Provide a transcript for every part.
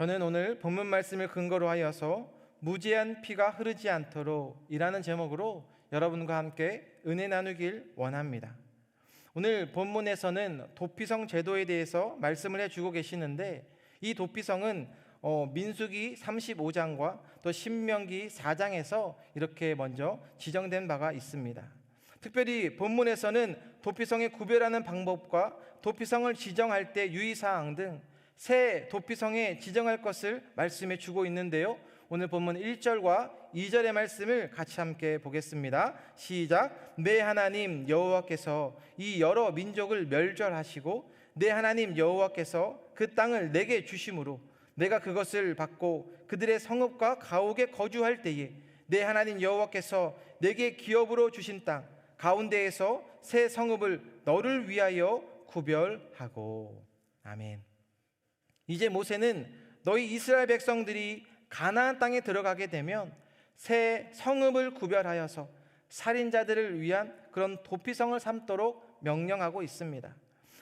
저는 오늘 본문 말씀을 근거로 하여서 무죄한 피가 흐르지 않도록 이라는 제목으로 여러분과 함께 은혜 나누길 원합니다. 오늘 본문에서는 도피성 제도에 대해서 말씀을 해주고 계시는데, 이 도피성은 민수기 35장과 또 신명기 4장에서 이렇게 먼저 지정된 바가 있습니다. 특별히 본문에서는 도피성의 구별하는 방법과 도피성을 지정할 때 유의사항 등 새 도피성에 지정할 것을 말씀해 주고 있는데요, 오늘 본문 1절과 2절의 말씀을 같이 함께 보겠습니다. 시작. 내 하나님 여호와께서 이 여러 민족을 멸절하시고 내 하나님 여호와께서 그 땅을 내게 주심으로 내가 그것을 받고 그들의 성읍과 가옥에 거주할 때에 내 하나님 여호와께서 내게 기업으로 주신 땅 가운데에서 새 성읍을 너를 위하여 구별하고. 아멘. 이제 모세는 너희 이스라엘 백성들이 가나안 땅에 들어가게 되면 새 성읍을 구별하여서 살인자들을 위한 그런 도피성을 삼도록 명령하고 있습니다.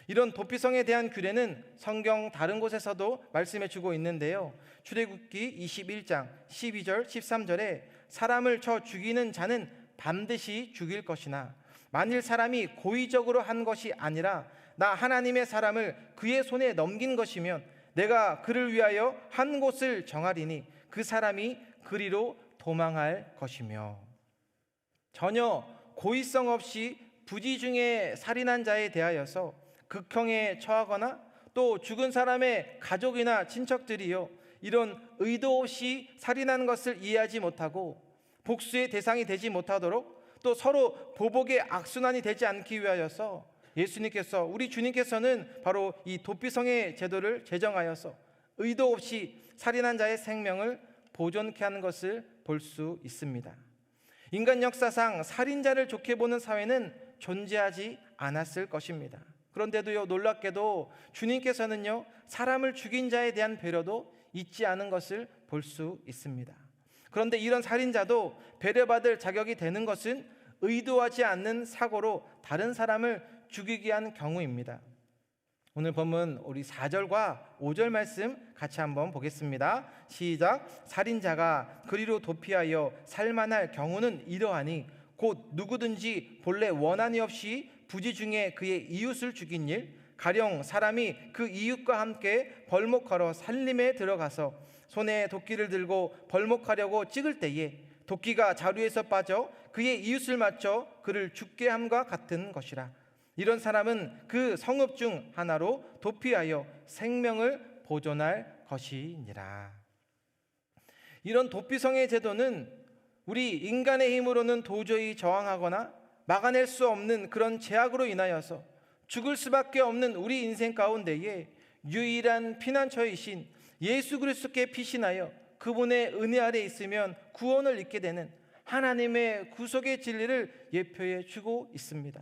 이런 도피성에 대한 규례는 성경 다른 곳에서도 말씀해 주고 있는데요, 출애굽기 21장 12절 13절에 사람을 쳐 죽이는 자는 반드시 죽일 것이나 만일 사람이 고의적으로 한 것이 아니라 나 하나님의 사람을 그의 손에 넘긴 것이면 내가 그를 위하여 한 곳을 정하리니 그 사람이 그리로 도망할 것이며. 전혀 고의성 없이 부지 중에 살인한 자에 대하여서 극형에 처하거나 또 죽은 사람의 가족이나 친척들이요 이런 의도 없이 살인한 것을 이해하지 못하고 복수의 대상이 되지 못하도록 또 서로 보복의 악순환이 되지 않기 위하여서 예수님께서, 우리 주님께서는 바로 이 도피성의 제도를 제정하여서 의도 없이 살인한 자의 생명을 보존케 하는 것을 볼 수 있습니다. 인간 역사상 살인자를 좋게 보는 사회는 존재하지 않았을 것입니다. 그런데도요, 놀랍게도 주님께서는요 사람을 죽인 자에 대한 배려도 잊지 않은 것을 볼 수 있습니다. 그런데 이런 살인자도 배려받을 자격이 되는 것은 의도하지 않는 사고로 다른 사람을 죽이게 한 경우입니다. 오늘 본문 우리 4절과 5절 말씀 같이 한번 보겠습니다. 시작. 살인자가 그리로 도피하여 살만할 경우는 이러하니 곧 누구든지 본래 원한이 없이 부지 중에 그의 이웃을 죽인 일, 가령 사람이 그 이웃과 함께 벌목하러 산림에 들어가서 손에 도끼를 들고 벌목하려고 찍을 때에 도끼가 자루에서 빠져 그의 이웃을 맞춰 그를 죽게 함과 같은 것이라. 이런 사람은 그 성읍 중 하나로 도피하여 생명을 보존할 것이니라. 이런 도피성의 제도는 우리 인간의 힘으로는 도저히 저항하거나 막아낼 수 없는 그런 제약으로 인하여서 죽을 수밖에 없는 우리 인생 가운데에 유일한 피난처이신 예수 그리스도께 피신하여 그분의 은혜 아래 있으면 구원을 얻게 되는 하나님의 구속의 진리를 예표해 주고 있습니다.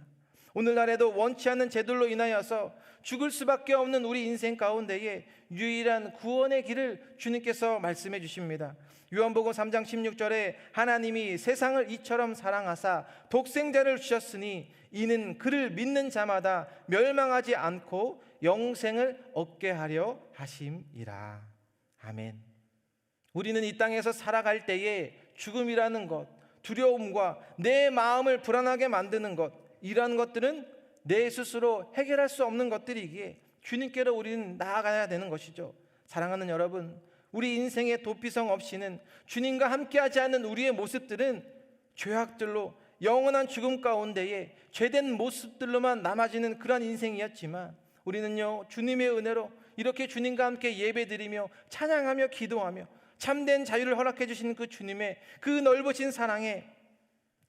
오늘날에도 원치 않는 제도로 인하여서 죽을 수밖에 없는 우리 인생 가운데에 유일한 구원의 길을 주님께서 말씀해 주십니다. 요한복음 3장 16절에 하나님이 세상을 이처럼 사랑하사 독생자를 주셨으니 이는 그를 믿는 자마다 멸망하지 않고 영생을 얻게 하려 하심이라. 아멘. 우리는 이 땅에서 살아갈 때에 죽음이라는 것, 두려움과 내 마음을 불안하게 만드는 것, 이러한 것들은 내 스스로 해결할 수 없는 것들이기에 주님께로 우리는 나아가야 되는 것이죠. 사랑하는 여러분, 우리 인생의 도피성 없이는 주님과 함께하지 않는 우리의 모습들은 죄악들로 영원한 죽음 가운데에 죄된 모습들로만 남아지는 그런 인생이었지만, 우리는요 주님의 은혜로 이렇게 주님과 함께 예배드리며 찬양하며 기도하며 참된 자유를 허락해 주신 그 주님의 그 넓으신 사랑에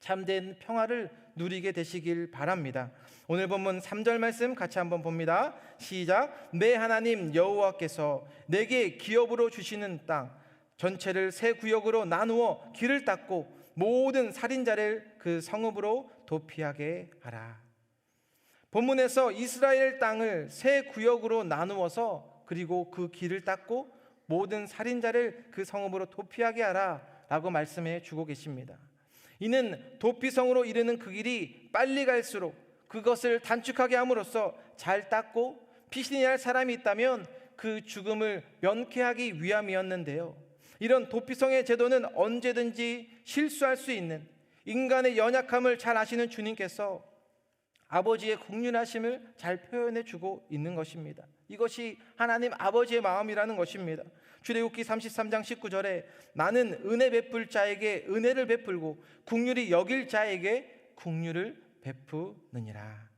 참된 평화를 누리게 되시길 바랍니다. 오늘 본문 3절 말씀 같이 한번 봅니다. 시작. 내 하나님 여호와께서 내게 기업으로 주시는 땅 전체를 세 구역으로 나누어 길을 닦고 모든 살인자를 그 성읍으로 도피하게 하라. 본문에서 이스라엘 땅을 세 구역으로 나누어서 그리고 그 길을 닦고 모든 살인자를 그 성읍으로 도피하게 하라 라고 말씀해 주고 계십니다. 이는 도피성으로 이르는 그 길이 빨리 갈수록 그것을 단축하게 함으로써 잘 닦고 피신해야 할 사람이 있다면 그 죽음을 면케하기 위함이었는데요. 이런 도피성의 제도는 언제든지 실수할 수 있는 인간의 연약함을 잘 아시는 주님께서 아버지의 국률하심을 잘 표현해 주고 있는 것입니다. 이것이 하나님 아버지의 마음이라는 것입니다. 출애굽기 33장 19절에 나는 은혜 베풀 자에게 은혜를 베풀고 국률이 여길 자에게 국률을 베푸느니라.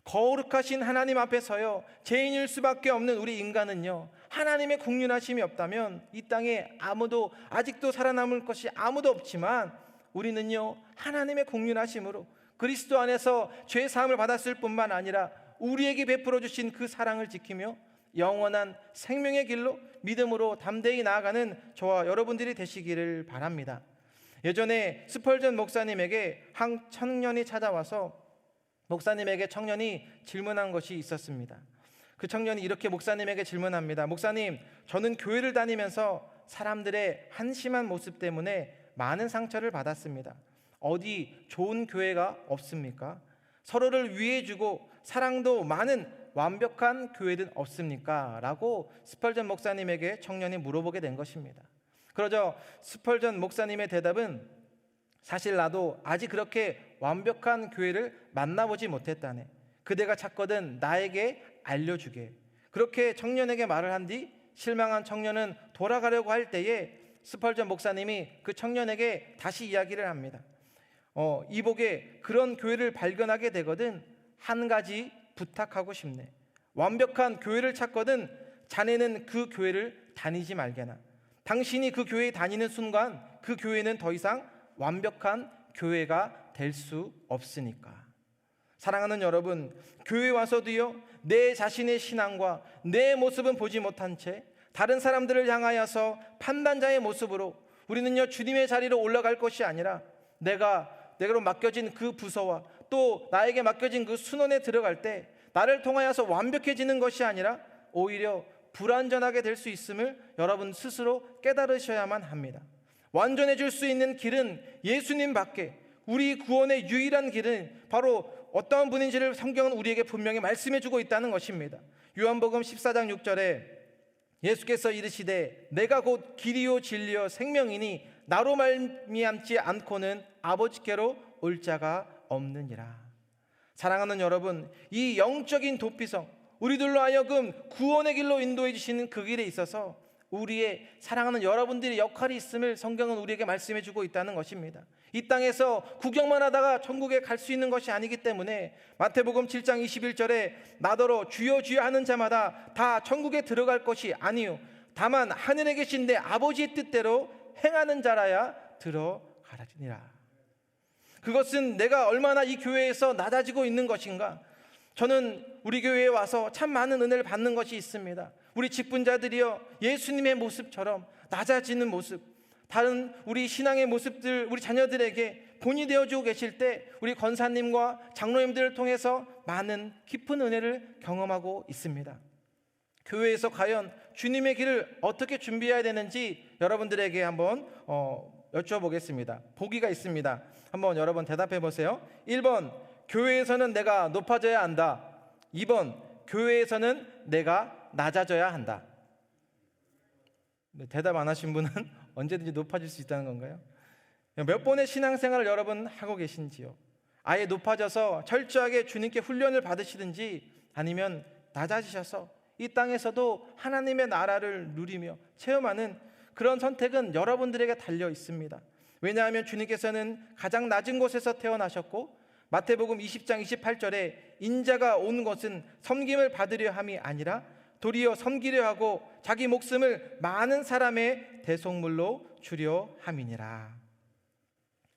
거룩하신 하나님 앞에서요, 죄인일 수밖에 없는 우리 인간은요, 하나님의 국률하심이 없다면 이 땅에 아무도, 아직도 살아남을 것이 아무도 없지만 우리는요, 하나님의 국률하심으로 그리스도 안에서 죄 사함을 받았을 뿐만 아니라 우리에게 베풀어 주신 그 사랑을 지키며 영원한 생명의 길로 믿음으로 담대히 나아가는 저와 여러분들이 되시기를 바랍니다. 예전에 스펄전 목사님에게 한 청년이 찾아와서 목사님에게 청년이 질문한 것이 있었습니다. 그 청년이 이렇게 목사님에게 질문합니다. 목사님, 저는 교회를 다니면서 사람들의 한심한 모습 때문에 많은 상처를 받았습니다. 어디 좋은 교회가 없습니까? 서로를 위해주고 사랑도 많은 완벽한 교회는 없습니까? 라고 스펄전 목사님에게 청년이 물어보게 된 것입니다. 그러자 스펄전 목사님의 대답은 사실 나도 아직 그렇게 완벽한 교회를 만나보지 못했다네. 그대가 찾거든 나에게 알려주게. 그렇게 청년에게 말을 한 뒤 실망한 청년은 돌아가려고 할 때에 스펄전 목사님이 그 청년에게 다시 이야기를 합니다. 이복에 그런 교회를 발견하게 되거든 한 가지 부탁하고 싶네. 완벽한 교회를 찾거든 자네는 그 교회를 다니지 말게나. 당신이 그 교회에 다니는 순간 그 교회는 더 이상 완벽한 교회가 될 수 없으니까. 사랑하는 여러분, 교회 와서도요, 내 자신의 신앙과 내 모습은 보지 못한 채 다른 사람들을 향하여서 판단자의 모습으로 우리는요, 주님의 자리로 올라갈 것이 아니라 내게로 맡겨진 그 부서와 또 나에게 맡겨진 그 순원에 들어갈 때 나를 통하여서 완벽해지는 것이 아니라 오히려 불완전하게 될 수 있음을 여러분 스스로 깨달으셔야만 합니다. 완전해질 수 있는 길은 예수님 밖에, 우리 구원의 유일한 길은 바로 어떠한 분인지를 성경은 우리에게 분명히 말씀해주고 있다는 것입니다. 요한복음 14장 6절에 예수께서 이르시되 내가 곧 길이요 진리요 생명이니 나로 말미암지 않고는 아버지께로 올 자가 없느니라. 사랑하는 여러분, 이 영적인 도피성, 우리들로 하여금 구원의 길로 인도해 주시는 그 길에 있어서 우리의 사랑하는 여러분들의 역할이 있음을 성경은 우리에게 말씀해 주고 있다는 것입니다. 이 땅에서 구경만 하다가 천국에 갈 수 있는 것이 아니기 때문에 마태복음 7장 21절에 나더러 주여 주여 하는 자마다 다 천국에 들어갈 것이 아니요 다만 하늘에 계신 내 아버지의 뜻대로 행하는 자라야 들어가리니라. 그것은 내가 얼마나 이 교회에서 낮아지고 있는 것인가. 저는 우리 교회에 와서 참 많은 은혜를 받는 것이 있습니다. 우리 직분자들이여 예수님의 모습처럼 낮아지는 모습, 다른 우리 신앙의 모습들 우리 자녀들에게 본이 되어주고 계실 때 우리 권사님과 장로님들을 통해서 많은 깊은 은혜를 경험하고 있습니다. 교회에서 과연 주님의 길을 어떻게 준비해야 되는지 여러분들에게 한번 여쭤보겠습니다. 보기가 있습니다. 한번 여러분 대답해 보세요. 1번, 교회에서는 내가 높아져야 한다. 2번, 교회에서는 내가 낮아져야 한다. 대답 안 하신 분은 언제든지 높아질 수 있다는 건가요? 몇 번의 신앙생활을 여러분 하고 계신지요? 아예 높아져서 철저하게 주님께 훈련을 받으시든지 아니면 낮아지셔서 이 땅에서도 하나님의 나라를 누리며 체험하는 그런 선택은 여러분들에게 달려 있습니다. 왜냐하면 주님께서는 가장 낮은 곳에서 태어나셨고 마태복음 20장 28절에 인자가 온 것은 섬김을 받으려 함이 아니라 도리어 섬기려 하고 자기 목숨을 많은 사람의 대속물로 주려 함이니라.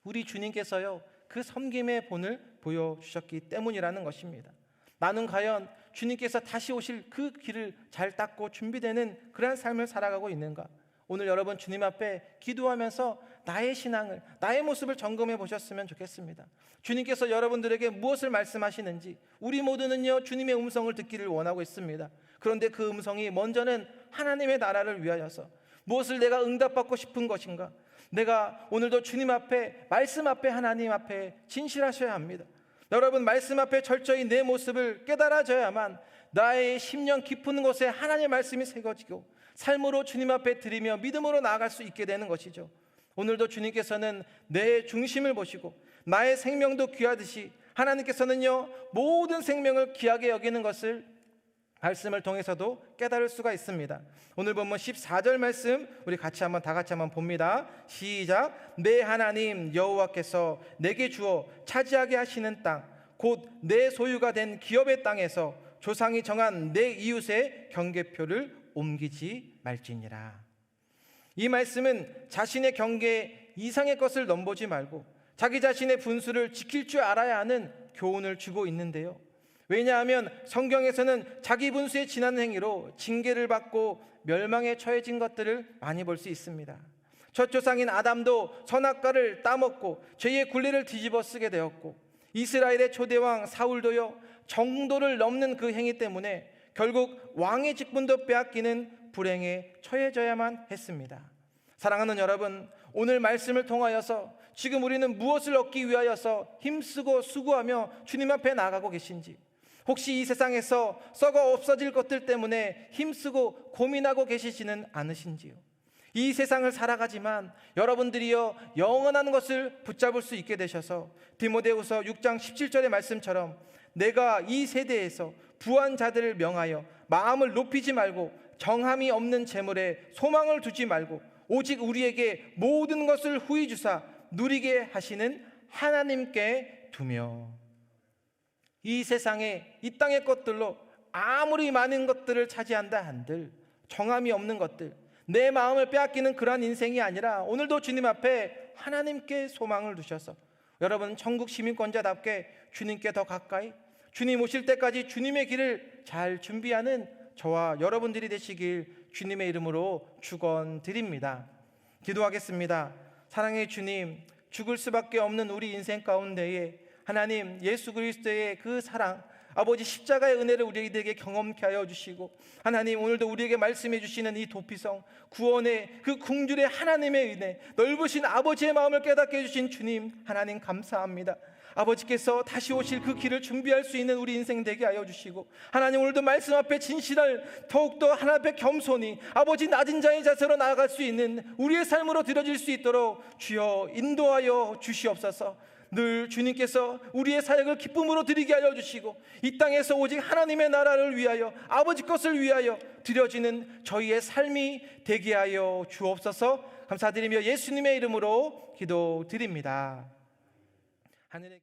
우리 주님께서요 그 섬김의 본을 보여주셨기 때문이라는 것입니다. 나는 과연 주님께서 다시 오실 그 길을 잘 닦고 준비되는 그러한 삶을 살아가고 있는가? 오늘 여러분 주님 앞에 기도하면서 나의 신앙을, 나의 모습을 점검해 보셨으면 좋겠습니다. 주님께서 여러분들에게 무엇을 말씀하시는지 우리 모두는요 주님의 음성을 듣기를 원하고 있습니다. 그런데 그 음성이 먼저는 하나님의 나라를 위하여서 무엇을 내가 응답받고 싶은 것인가? 내가 오늘도 주님 앞에, 말씀 앞에, 하나님 앞에 진실하셔야 합니다. 여러분, 말씀 앞에 철저히 내 모습을 깨달아져야만 나의 심령 깊은 곳에 하나님의 말씀이 새겨지고 삶으로 주님 앞에 드리며 믿음으로 나아갈 수 있게 되는 것이죠. 오늘도 주님께서는 내 중심을 보시고 나의 생명도 귀하듯이 하나님께서는요, 모든 생명을 귀하게 여기는 것을 말씀을 통해서도 깨달을 수가 있습니다. 오늘 본문 14절 말씀 우리 다 같이 한번 봅니다. 시작. 내 하나님 여호와께서 내게 주어 차지하게 하시는 땅, 곧 내 소유가 된 기업의 땅에서 조상이 정한 내 이웃의 경계표를 옮기지 말지니라. 이 말씀은 자신의 경계 이상의 것을 넘보지 말고 자기 자신의 분수를 지킬 줄 알아야 하는 교훈을 주고 있는데요. 왜냐하면 성경에서는 자기 분수에 지나는 행위로 징계를 받고 멸망에 처해진 것들을 많이 볼 수 있습니다. 첫 조상인 아담도 선악과를 따먹고 죄의 굴레를 뒤집어 쓰게 되었고, 이스라엘의 초대왕 사울도요, 정도를 넘는 그 행위 때문에 결국 왕의 직분도 빼앗기는 불행에 처해져야만 했습니다. 사랑하는 여러분, 오늘 말씀을 통하여서 지금 우리는 무엇을 얻기 위하여서 힘쓰고 수고하며 주님 앞에 나아가고 계신지, 혹시 이 세상에서 썩어 없어질 것들 때문에 힘쓰고 고민하고 계시지는 않으신지요? 이 세상을 살아가지만 여러분들이요, 영원한 것을 붙잡을 수 있게 되셔서 디모데후서 6장 17절의 말씀처럼 내가 이 세대에서 부한 자들을 명하여 마음을 높이지 말고 정함이 없는 재물에 소망을 두지 말고 오직 우리에게 모든 것을 후히 주사 누리게 하시는 하나님께 두며, 이 세상에 이 땅의 것들로 아무리 많은 것들을 차지한다 한들 정함이 없는 것들, 내 마음을 빼앗기는 그러한 인생이 아니라 오늘도 주님 앞에 하나님께 소망을 두셔서 여러분 천국 시민권자답게 주님께 더 가까이, 주님 오실 때까지 주님의 길을 잘 준비하는 저와 여러분들이 되시길 주님의 이름으로 축원드립니다. 기도하겠습니다. 사랑의 주님, 죽을 수밖에 없는 우리 인생 가운데에 하나님 예수 그리스도의 그 사랑, 아버지 십자가의 은혜를 우리에게 경험케 하여 주시고, 하나님 오늘도 우리에게 말씀해 주시는 이 도피성 구원의 그 궁줄의 하나님의 은혜, 넓으신 아버지의 마음을 깨닫게 해주신 주님 하나님 감사합니다. 아버지께서 다시 오실 그 길을 준비할 수 있는 우리 인생 되게 하여 주시고, 하나님 오늘도 말씀 앞에 진실할 더욱더 하나님 앞에 겸손히 아버지 낮은 자의 자세로 나아갈 수 있는 우리의 삶으로 드려질 수 있도록 주여 인도하여 주시옵소서. 늘 주님께서 우리의 사역을 기쁨으로 드리게 하여 주시고, 이 땅에서 오직 하나님의 나라를 위하여 아버지 것을 위하여 드려지는 저희의 삶이 되게 하여 주옵소서. 감사드리며 예수님의 이름으로 기도드립니다. 하늘의